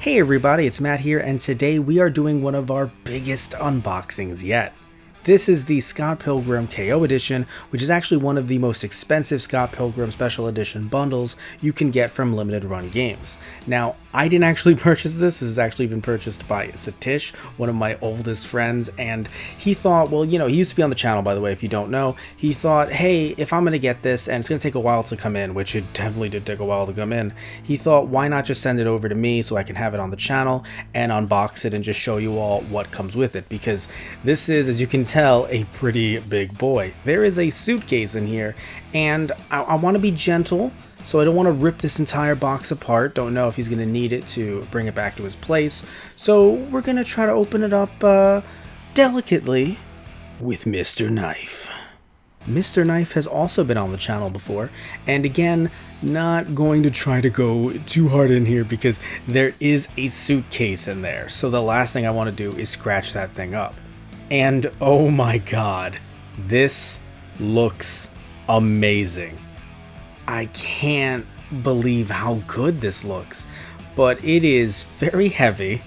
Hey everybody, it's Matt here, and today we are doing one of our biggest unboxings yet. This is the Scott Pilgrim K.O. edition, which is actually one of the most expensive Scott Pilgrim Special Edition bundles you can get from limited run games. Now, I didn't actually purchase this. This has actually been purchased by Satish, one of my oldest friends, and he thought, well, he used to be on the channel, by the way, if you don't know. He thought, hey, if I'm going to get this, and it's going to take a while to come in, which it definitely did take a while to come in, he thought, why not just send it over to me so I can have it on the channel and unbox it and just show you all what comes with it, because this is, as you can tell, a pretty big boy. There is a suitcase in here, and I want to be gentle, so I don't want to rip this entire box apart. Don't know if he's going to need it to bring it back to his place, so we're going to try to open it up delicately with Mr. Knife. Mr. Knife has also been on the channel before, and again, not going to try to go too hard in here because there is a suitcase in there, so the last thing I want to do is scratch that thing up. And oh my god, this looks amazing. I can't believe how good this looks, but it is very heavy,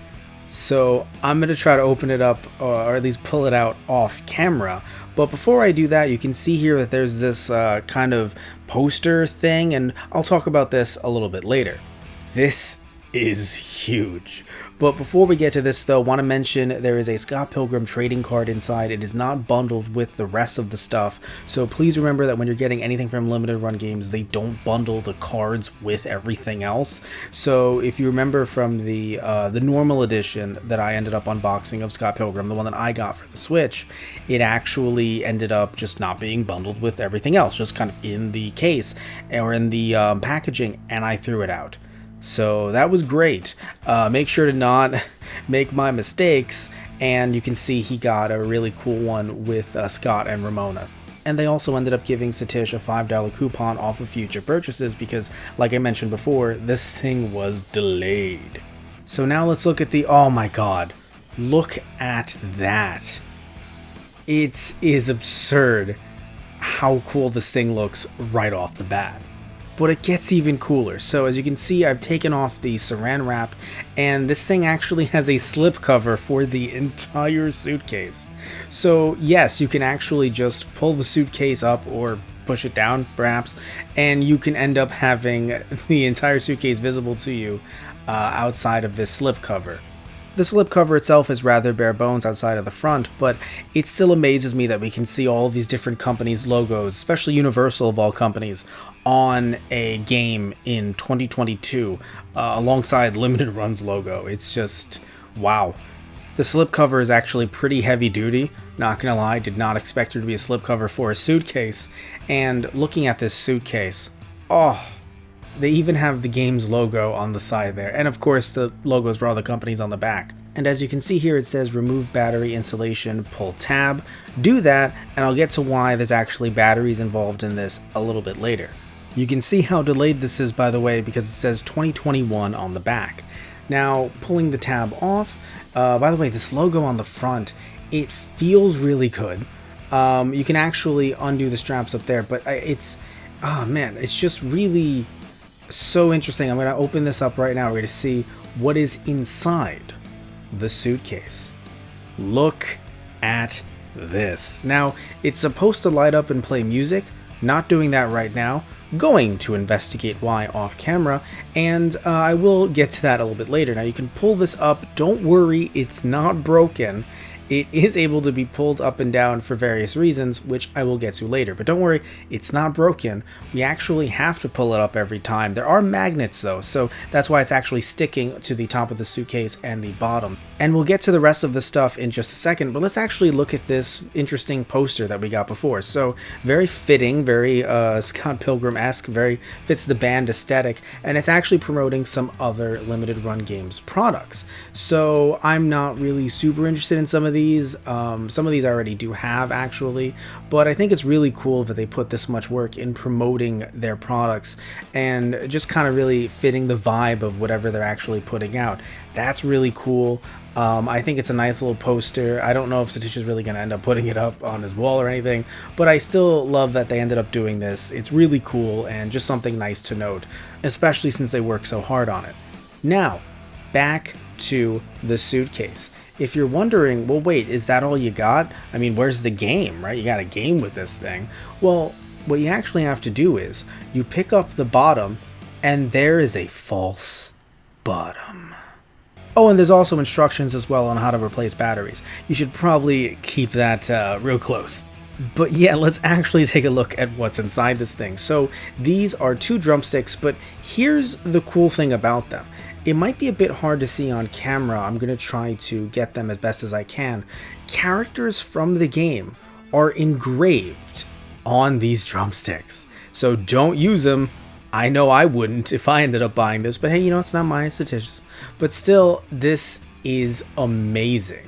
so I'm going to try to open it up or at least pull it out off camera. But before I do that, you can see here that there's this kind of poster thing, and I'll talk about this a little bit later. This is huge. But before we get to this though, want to mention there is a Scott Pilgrim trading card inside. It is not bundled with the rest of the stuff, so please remember that when you're getting anything from limited run games, they don't bundle the cards with everything else. So if you remember from the normal edition that I ended up unboxing of Scott Pilgrim, the one that I got for the Switch, it actually ended up just not being bundled with everything else, just kind of in the case or in the packaging, and I threw it out. So that was great. Make sure to not make my mistakes, and you can see he got a really cool one with Scott and Ramona. And they also ended up giving Satish a $5 coupon off of future purchases because, like I mentioned before, this thing was delayed. So now let's look at the, oh my god, look at that. It is absurd how cool this thing looks right off the bat. But it gets even cooler. So as you can see, I've taken off the saran wrap, and this thing actually has a slip cover for the entire suitcase. So yes, you can actually just pull the suitcase up or push it down perhaps, and you can end up having the entire suitcase visible to you outside of this slip cover. The slip cover itself is rather bare bones outside of the front, but it still amazes me that we can see all of these different companies' logos, especially Universal of all companies, on a game in 2022 alongside Limited Run's logo. It's just, wow. The slipcover is actually pretty heavy duty, not gonna lie, did not expect there to be a slipcover for a suitcase, and looking at this suitcase, oh, they even have the game's logo on the side there, and of course the logos for all the companies on the back. And as you can see here, it says remove battery insulation, pull tab. Do that, and I'll get to why there's actually batteries involved in this a little bit later. You can see how delayed this is, by the way, because it says 2021 on the back. Now, pulling the tab off, by the way, this logo on the front, it feels really good. You can actually undo the straps up there, but it's, oh man, it's just really so interesting. I'm going to open this up right now. We're going to see what is inside the suitcase. Look at this. Now, it's supposed to light up and play music. Not doing that right now. Going to investigate why off camera, and I will get to that a little bit later. Now, you can pull this up. Don't worry, it's not broken. It is able to be pulled up and down for various reasons, which I will get to later. But don't worry, it's not broken. We actually have to pull it up every time. There are magnets though, so that's why it's actually sticking to the top of the suitcase and the bottom. And we'll get to the rest of the stuff in just a second, but let's actually look at this interesting poster that we got before. So very fitting, very Scott Pilgrim-esque, very fits the band aesthetic, and it's actually promoting some other limited run games products. So I'm not really super interested in some of these. Some of these I already do have actually, but I think it's really cool that they put this much work in promoting their products and just kind of really fitting the vibe of whatever they're actually putting out. That's really cool. I think it's a nice little poster. I don't know if Satish is really going to end up putting it up on his wall or anything, but I still love that they ended up doing this. It's really cool and just something nice to note, especially since they work so hard on it. Now, back to the suitcase. If you're wondering, well, wait, is that all you got? I mean, where's the game, right? You got a game with this thing. Well, what you actually have to do is you pick up the bottom, and there is a false bottom. Oh, and there's also instructions as well on how to replace batteries. You should probably keep that real close. But yeah, let's actually take a look at what's inside this thing. So these are 2 drumsticks, but here's the cool thing about them. It might be a bit hard to see on camera. I'm going to try to get them as best as I can. Characters from the game are engraved on these drumsticks. So don't use them. I know I wouldn't if I ended up buying this, but hey, you know, it's not mine, it's Satish's. But still, this is amazing.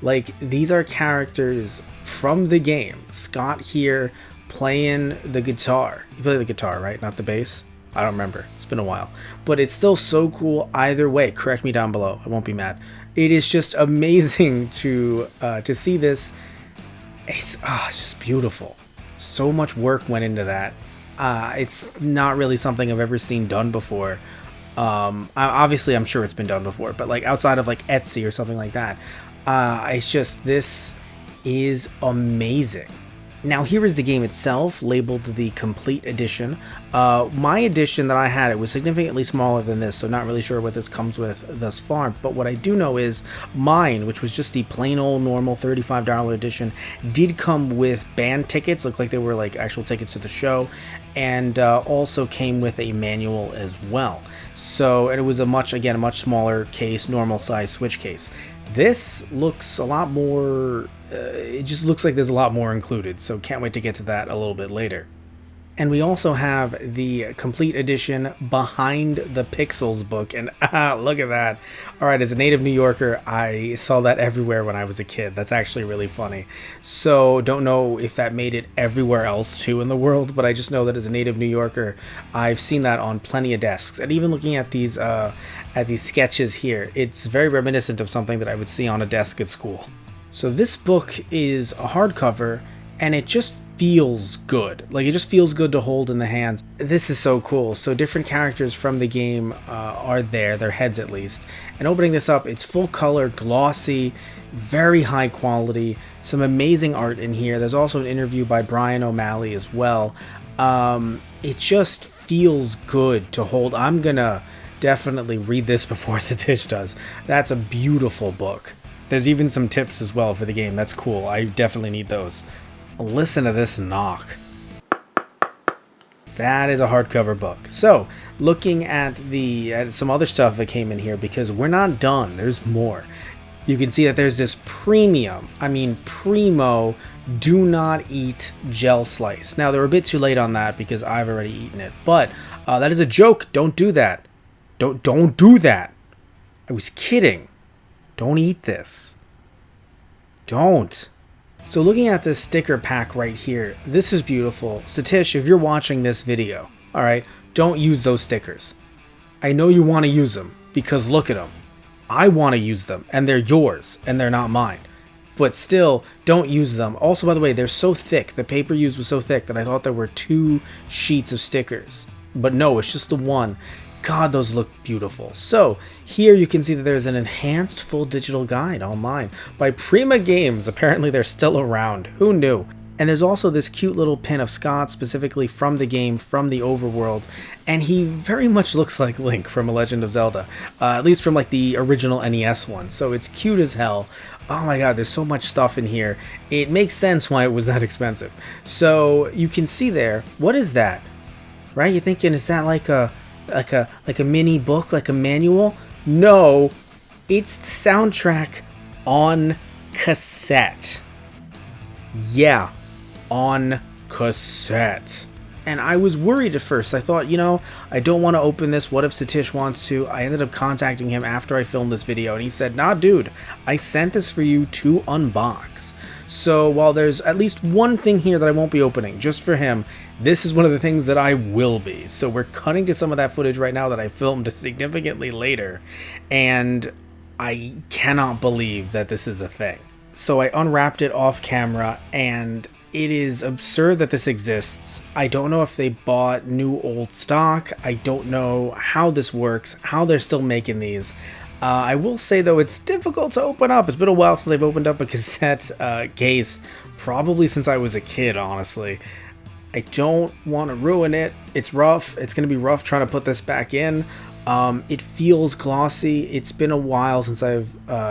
Like, these are characters from the game. Scott here playing the guitar. You play the guitar, right? Not the bass? I don't remember. It's been a while. But it's still so cool either way. Correct me down below. I won't be mad. It is just amazing to see this. It's just beautiful. So much work went into that. It's not really something I've ever seen done before. Obviously, I'm sure it's been done before, but like outside of like Etsy or something like that. It's just, this is amazing. Now here is the game itself, labeled the Complete Edition. My edition that I had, it was significantly smaller than this, so not really sure what this comes with thus far. But what I do know is mine, which was just the plain old normal $35 edition, did come with band tickets, looked like they were like actual tickets to the show, and also came with a manual as well. So, and it was a much smaller case, normal size Switch case. This looks a lot more, it just looks like there's a lot more included, so can't wait to get to that a little bit later. And we also have the Complete Edition Behind the Pixels book, and look at that. Alright, as a native New Yorker, I saw that everywhere when I was a kid. That's actually really funny. So, don't know if that made it everywhere else too in the world, but I just know that as a native New Yorker, I've seen that on plenty of desks. And even looking at these sketches here, it's very reminiscent of something that I would see on a desk at school. So this book is a hardcover, and it just feels good. Like, it just feels good to hold in the hands. This is so cool. So different characters from the game are there, their heads at least. And opening this up, it's full color, glossy, very high quality, some amazing art in here. There's also an interview by Brian O'Malley as well. It just feels good to hold. I'm gonna definitely read this before Satish does. That's a beautiful book. There's even some tips as well for the game. That's cool. I definitely need those. Listen to this knock. That is a hardcover book. So, looking at some other stuff that came in here, because we're not done. There's more. You can see that there's this premium, I mean primo, do not eat gel slice. Now, they're a bit too late on that because I've already eaten it, but that is a joke. Don't do that. Don't do that. I was kidding. Don't eat this. Don't. So looking at this sticker pack right here, this is beautiful. Satish, if you're watching this video, alright, don't use those stickers. I know you want to use them, because look at them. I want to use them, and they're yours, and they're not mine. But still, don't use them. Also, by the way, they're so thick. The paper used was so thick that I thought there were 2 sheets of stickers. But no, it's just the one. God, those look beautiful. So, here you can see that there's an enhanced full digital guide online by Prima Games. Apparently they're still around. Who knew? And there's also this cute little pin of Scott, specifically from the game, from the overworld. And he very much looks like Link from A Legend of Zelda. At least from like the original NES one. So it's cute as hell. Oh my god, there's so much stuff in here. It makes sense why it was that expensive. So you can see there, what is that? Right? You're thinking, is that like a mini book, like a manual? No, it's the soundtrack on cassette. Yeah, on cassette. And I was worried at first. I thought, you know, I don't want to open this. What if Satish wants to? I ended up contacting him after I filmed this video, and he said, nah, dude, I sent this for you to unbox. So while there's at least one thing here that I won't be opening, just for him, this is one of the things that I will be. So we're cutting to some of that footage right now that I filmed significantly later, and I cannot believe that this is a thing. So I unwrapped it off camera, and it is absurd that this exists. I don't know if they bought new old stock. I don't know how this works, how they're still making these. I will say though, it's difficult to open up. It's been a while since I've opened up a cassette case, probably since I was a kid, honestly. I don't want to ruin it. It's rough. It's going to be rough trying to put this back in. It feels glossy. It's been a while since I've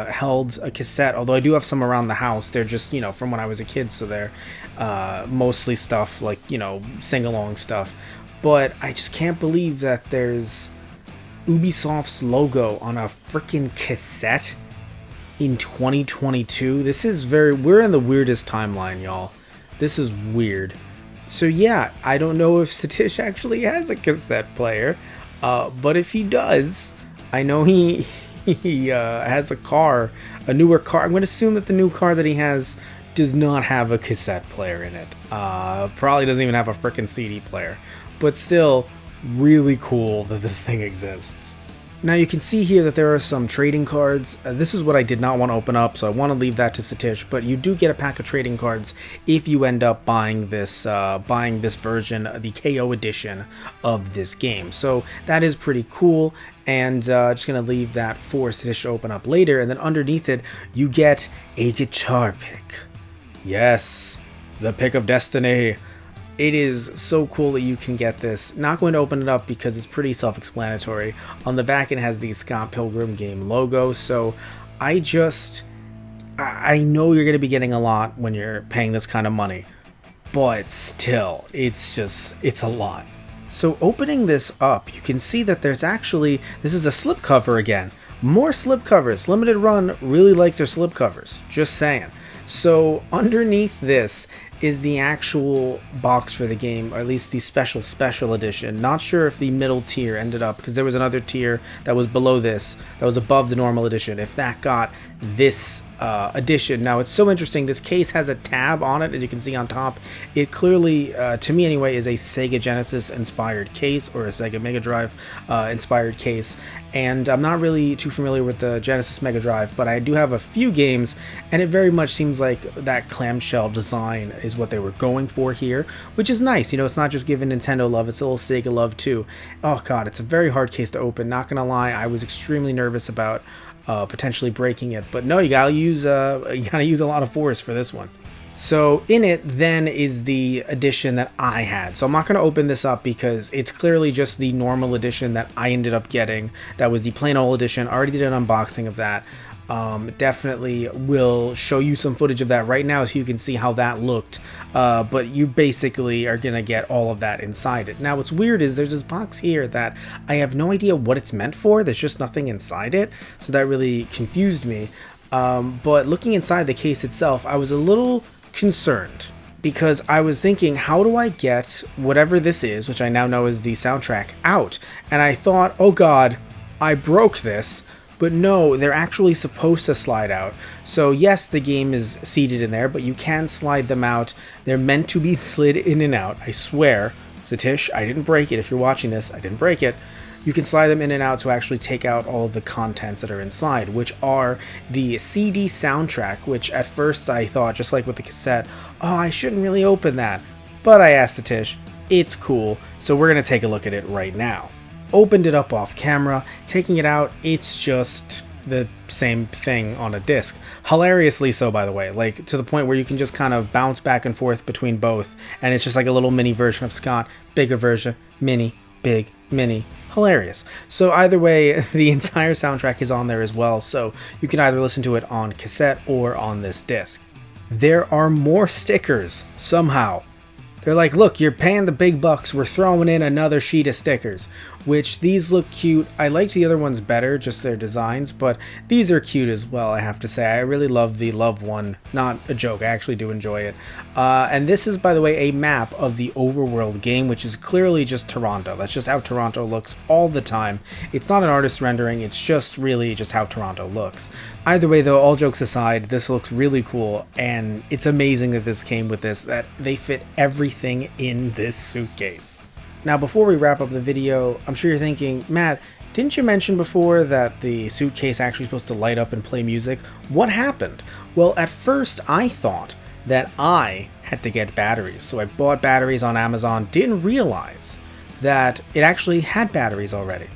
held a cassette, although I do have some around the house. They're just, from when I was a kid, so they're mostly stuff like, sing-along stuff. But I just can't believe that there's Ubisoft's logo on a freaking cassette in 2022. We're in the weirdest timeline, y'all. This is weird. So yeah, I don't know if Satish actually has a cassette player, but if he does, I know he has a newer car. I'm going to assume that the new car that he has does not have a cassette player in it. Probably doesn't even have a freaking CD player, but still really cool that this thing exists. Now you can see here that there are some trading cards. This is what I did not want to open up, so I want to leave that to Satish, but you do get a pack of trading cards if you end up buying this version, the KO edition of this game. So that is pretty cool, and just going to leave that for Satish to open up later. And then underneath it, you get a guitar pick. Yes, the pick of destiny. It is so cool that you can get this. Not going to open it up because it's pretty self-explanatory. On the back it has the Scott Pilgrim game logo, so I know you're going to be getting a lot when you're paying this kind of money, but still, it's a lot. So opening this up, you can see that this is a slipcover again. More slipcovers. Limited Run really likes their slipcovers, just saying. So underneath this is the actual box for the game, or at least the special edition. Not sure if the middle tier ended up, because there was another tier that was below this, that was above the normal edition, if that got this edition. Now it's so interesting, this case has a tab on it, as you can see on top. It clearly, to me anyway, is a Sega Genesis inspired case, or a Sega Mega Drive inspired case. And I'm not really too familiar with the Genesis Mega Drive, but I do have a few games, and it very much seems like that clamshell design is what they were going for here, which is nice. It's not just giving Nintendo love, it's a little Sega love too. Oh god, it's a very hard case to open, not gonna lie. I was extremely nervous about potentially breaking it, but no, you gotta use a lot of force for this one. So in it then is the edition that I had. So I'm not going to open this up because it's clearly just the normal edition that I ended up getting. That was the plain old edition. I already did an unboxing of that. Definitely will show you some footage of that right now so you can see how that looked. But you basically are going to get all of that inside it. Now what's weird is there's this box here that I have no idea what it's meant for. There's just nothing inside it. So that really confused me. But looking inside the case itself, I was a little concerned because I was thinking, how do I get whatever this is, which I now know is the soundtrack, out? And I thought, oh god, I broke this. But no, they're actually supposed to slide out. So yes, the game is seated in there, but you can slide them out. They're meant to be slid in and out, I swear. Satish, I didn't break it. If you're watching this, I didn't break it. You can slide them in and out to actually take out all of the contents that are inside, which are the CD soundtrack, which at first I thought, just like with the cassette, oh, I shouldn't really open that. But I asked Satish, it's cool, so we're going to take a look at it right now. Opened it up off camera, taking it out, it's just the same thing on a disc. Hilariously so, by the way, like to the point where you can just kind of bounce back and forth between both, and it's just like a little mini version of Scott, bigger version, mini, big, mini. Hilarious. So either way, the entire soundtrack is on there as well, so you can either listen to it on cassette or on this disc. There are more stickers, somehow. They're like, look, you're paying the big bucks, we're throwing in another sheet of stickers, which these look cute. I liked the other ones better, just their designs, but these are cute as well, I have to say. I really love the love one. Not a joke, I actually do enjoy it. And this is, by the way, a map of the overworld game, which is clearly just Toronto. That's just how Toronto looks all the time. It's not an artist rendering, it's just really just how Toronto looks. Either way though, all jokes aside, this looks really cool, and it's amazing that this came with this, that they fit everything in this suitcase. Now before we wrap up the video, I'm sure you're thinking, Matt, didn't you mention before that the suitcase actually supposed to light up and play music? What happened? Well, at first I thought that I had to get batteries, so I bought batteries on Amazon, didn't realize that it actually had batteries already.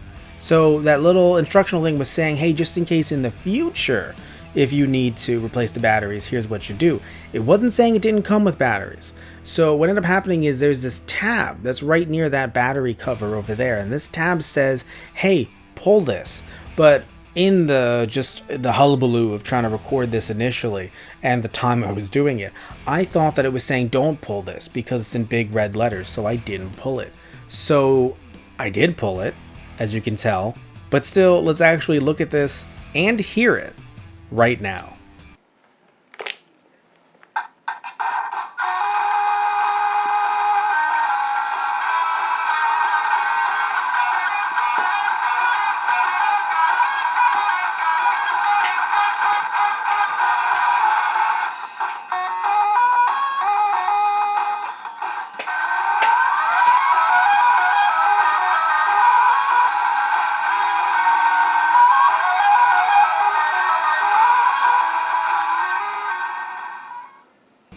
So that little instructional thing was saying, hey, just in case in the future, if you need to replace the batteries, here's what you do. It wasn't saying it didn't come with batteries. So what ended up happening is there's this tab that's right near that battery cover over there. And this tab says, hey, pull this. But in the hullabaloo of trying to record this initially and the time I was doing it, I thought that it was saying don't pull this because it's in big red letters, so I didn't pull it. So I did pull it, as you can tell, but still, let's actually look at this and hear it right now.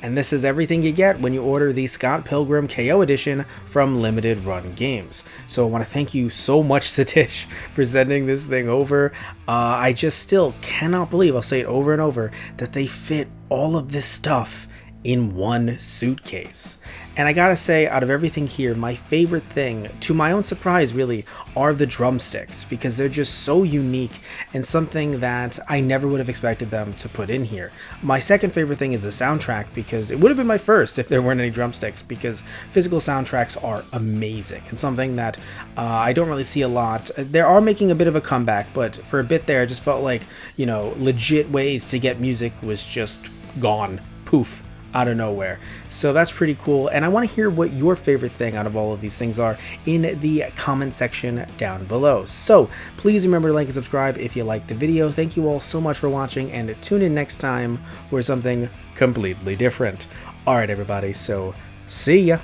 And this is everything you get when you order the Scott Pilgrim K.O. edition from Limited Run Games. So I want to thank you so much, Satish, for sending this thing over. I just still cannot believe, I'll say it over and over, that they fit all of this stuff in one suitcase. And I gotta say, out of everything here, my favorite thing, to my own surprise really, are the drumsticks, because they're just so unique and something that I never would have expected them to put in here. My second favorite thing is the soundtrack, because it would have been my first if there weren't any drumsticks, because physical soundtracks are amazing and something that I don't really see a lot. They are making a bit of a comeback, but for a bit there, I just felt like, you know, legit ways to get music was just gone. Poof. Out of nowhere. So that's pretty cool, and I want to hear what your favorite thing out of all of these things are in the comment section down below. So please remember to like and subscribe if you liked the video. Thank you all so much for watching, and tune in next time for something completely different. Alright everybody, so see ya!